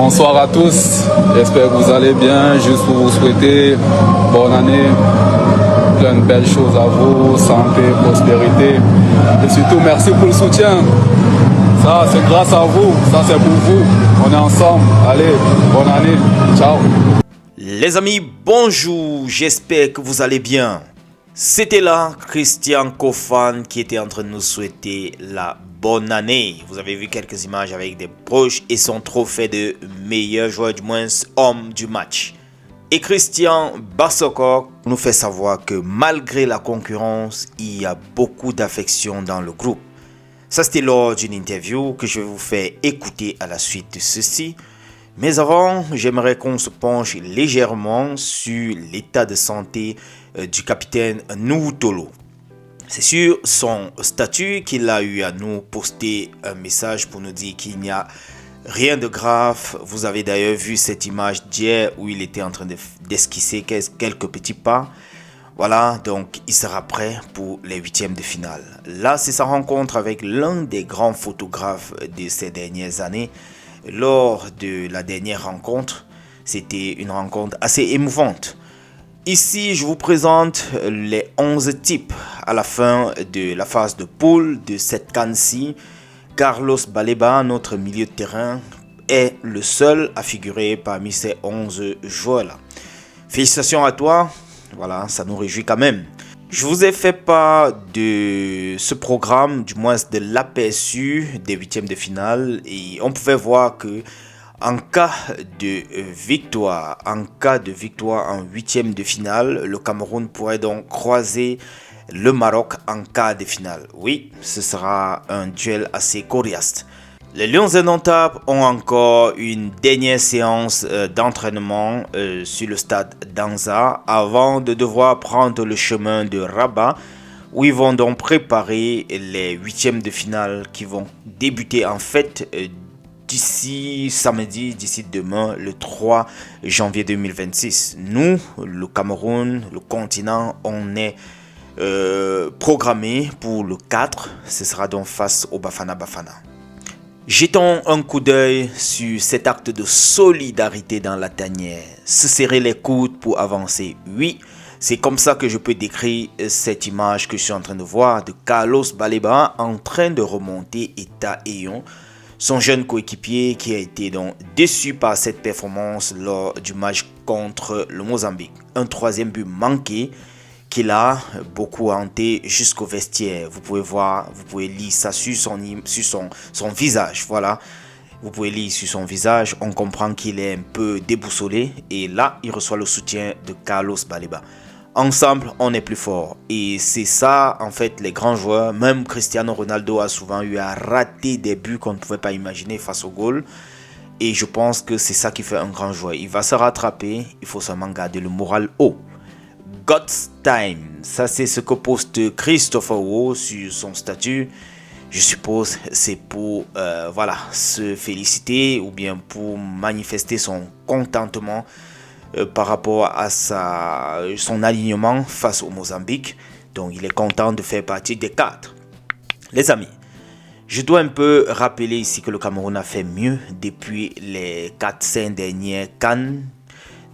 Bonsoir à tous, j'espère que vous allez bien. Juste pour vous souhaiter bonne année, plein de belles choses à vous, santé, prospérité. Et surtout, merci pour le soutien. Ça, c'est grâce à vous, ça c'est pour vous. On est ensemble. Allez, bonne année. Ciao. Les amis, bonjour, j'espère que vous allez bien. C'était là Christian Kofan qui était en train de nous souhaiter la bonne année. Vous avez vu quelques images avec des broches et son trophée de meilleur joueur, du moins homme du match. Et Christian Bassokor nous fait savoir que malgré la concurrence, il y a beaucoup d'affection dans le groupe. Ça, c'était lors d'une interview que je vais vous faire écouter à la suite de ceci. Mais avant, j'aimerais qu'on se penche légèrement sur l'état de santé du capitaine Nuwutolo. C'est sur son statut qu'il a eu à nous poster un message pour nous dire qu'il n'y a rien de grave. Vous avez d'ailleurs vu cette image d'hier où il était en train d'esquisser quelques petits pas. Voilà, donc il sera prêt pour les huitièmes de finale. Là, c'est sa rencontre avec l'un des grands photographes de ces dernières années. Lors de la dernière rencontre, c'était une rencontre assez émouvante. Ici, je vous présente les 11 types à la fin de la phase de poule de cette CAN-ci. Carlos Baleba, notre milieu de terrain, est le seul à figurer parmi ces 11 joueurs-là. Félicitations à toi, voilà, ça nous réjouit quand même. Je vous ai fait part de ce programme, du moins de l'aperçu des huitièmes de finale, et on pouvait voir que en cas de victoire en huitième de finale, le Cameroun pourrait donc croiser le Maroc en quart de finale. Oui, ce sera un duel assez coriace. Les Lions indomptables ont encore une dernière séance d'entraînement sur le stade d'Anza avant de devoir prendre le chemin de Rabat où ils vont donc préparer les huitièmes de finale qui vont débuter en fait d'ici samedi, d'ici demain, le 3 janvier 2026. Nous, le Cameroun, le continent, on est programmé pour le 4. Ce sera donc face au Bafana Bafana. Jetons un coup d'œil sur cet acte de solidarité dans la tanière. Se serrer les coudes pour avancer. Oui, c'est comme ça que je peux décrire cette image que je suis en train de voir de Carlos Baleba en train de remonter état Eyon. Son jeune coéquipier qui a été donc déçu par cette performance lors du match contre le Mozambique. Un troisième but manqué qu'il a beaucoup hanté jusqu'au vestiaire. Vous pouvez voir, vous pouvez lire ça sur son visage. Voilà, vous pouvez lire sur son visage. On comprend qu'il est un peu déboussolé. Et là, il reçoit le soutien de Carlos Baleba. Ensemble, on est plus fort. Et c'est ça, en fait, les grands joueurs. Même Cristiano Ronaldo a souvent eu à rater des buts qu'on ne pouvait pas imaginer face au goal. Et je pense que c'est ça qui fait un grand joueur. Il va se rattraper. Il faut seulement garder le moral haut. God's Time, ça c'est ce que poste Christopher Wu sur son statut. Je suppose c'est pour se féliciter ou bien pour manifester son contentement par rapport à son alignement face au Mozambique. Donc il est content de faire partie des 4. Les amis, je dois un peu rappeler ici que le Cameroun a fait mieux depuis les 4-5 dernières CAN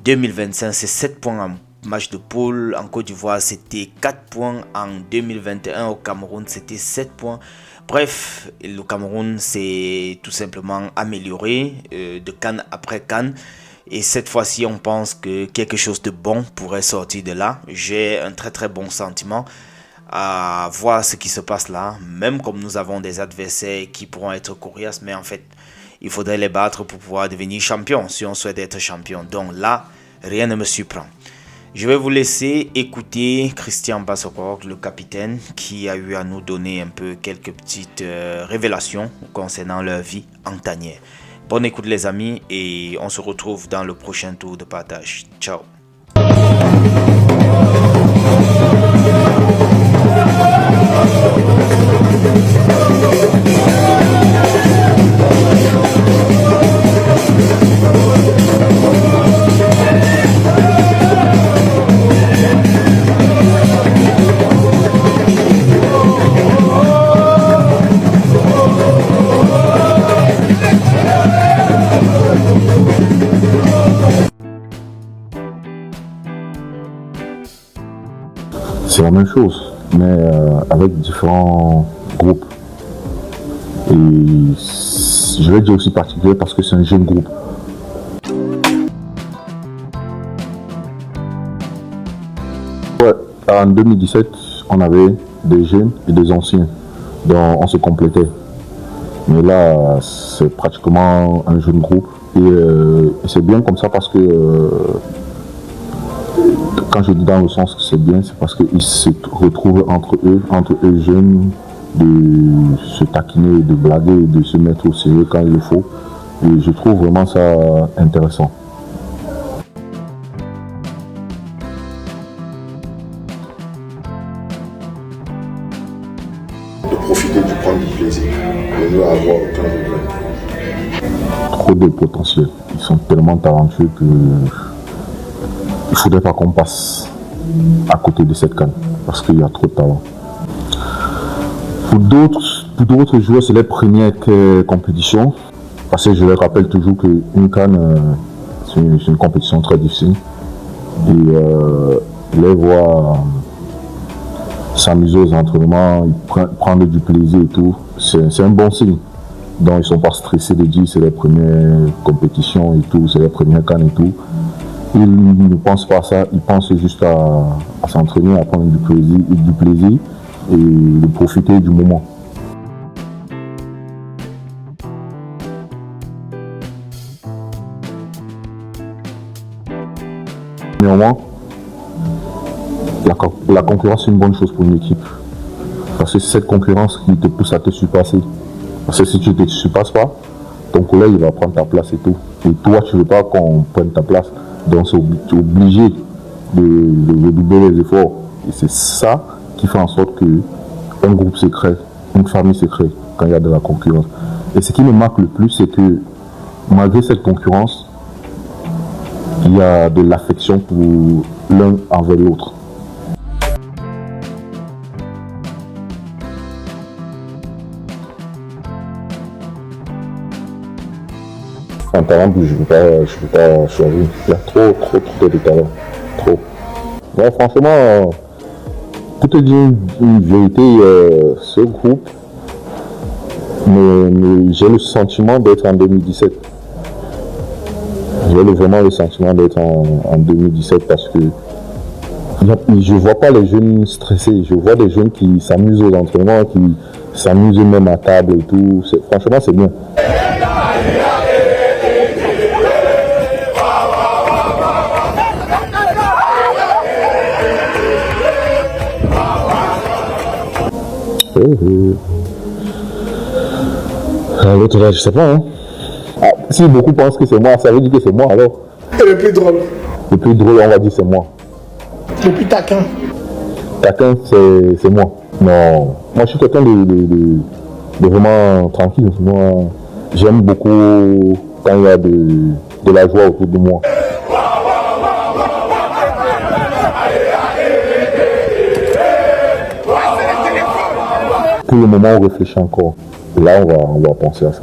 2025. C'est 7 points en match de poule. En Côte d'Ivoire, c'était 4 points. En 2021, au Cameroun, c'était 7 points. Bref, le Cameroun s'est tout simplement amélioré de CAN après CAN. Et cette fois-ci, on pense que quelque chose de bon pourrait sortir de là. J'ai un très très bon sentiment à voir ce qui se passe là. Même comme nous avons des adversaires qui pourront être coriaces. Mais en fait, il faudrait les battre pour pouvoir devenir champion si on souhaite être champion. Donc là, rien ne me surprend. Je vais vous laisser écouter Christian Bassokor, le capitaine, qui a eu à nous donner un peu quelques petites révélations concernant leur vie en tanière. Bonne écoute les amis et on se retrouve dans le prochain tour de partage. Ciao. chose, mais avec différents groupes. Et je vais dire aussi particulier parce que c'est un jeune groupe. Ouais, en 2017, on avait des jeunes et des anciens, donc on se complétait. Mais là, c'est pratiquement un jeune groupe. Et c'est bien comme ça parce que, quand je dis dans le sens que c'est bien, c'est parce qu'ils se retrouvent entre eux jeunes, de se taquiner, de blaguer, de se mettre au sérieux quand il le faut. Et je trouve vraiment ça intéressant. De profiter, de prendre du plaisir, de ne avoir aucun regret. Trop de potentiel. Ils sont tellement talentueux que il ne faudrait pas qu'on passe à côté de cette CAN parce qu'il y a trop de talent. Pour d'autres joueurs, c'est leur première compétition. Parce que je leur rappelle toujours qu'une CAN, c'est une compétition très difficile. Et les voir s'amuser aux entraînements, prendre du plaisir et tout, c'est un bon signe. Donc ils ne sont pas stressés de dire que c'est leur première compétition et tout, c'est leur première CAN et tout. Ils ne pensent pas à ça, ils pensent juste à s'entraîner, à prendre du plaisir et de profiter du moment. Néanmoins, la concurrence est une bonne chose pour une équipe. Parce que c'est cette concurrence qui te pousse à te surpasser. Parce que si tu ne te surpasses pas, ton collègue il va prendre ta place et tout. Et toi, tu ne veux pas qu'on prenne ta place. Donc tu es obligé de redoubler les efforts. Et c'est ça qui fait en sorte qu'un groupe se crée, une famille se crée quand il y a de la concurrence. Et ce qui me marque le plus, c'est que malgré cette concurrence, il y a de l'affection pour l'un envers l'autre. Un talent que je ne peux pas choisir. Il y a trop de talent. Trop. Ouais, franchement, pour te dire une vérité, ce groupe, j'ai le sentiment d'être en 2017. J'ai vraiment le sentiment d'être en 2017 parce que je ne vois pas les jeunes stressés. Je vois des jeunes qui s'amusent aux entraînements, qui s'amusent même à table et tout. Franchement, c'est bien. L'autre là, je sais pas. Hein. Ah, si beaucoup pensent que c'est moi, ça veut dire que c'est moi alors. Et le plus drôle? Le plus drôle, on va dire c'est moi. Le plus taquin? Taquin, c'est moi. Non, moi je suis quelqu'un de vraiment tranquille. Moi, j'aime beaucoup quand il y a de la joie autour de moi. Pour le moment, on réfléchit encore. Et là, on va penser à ça.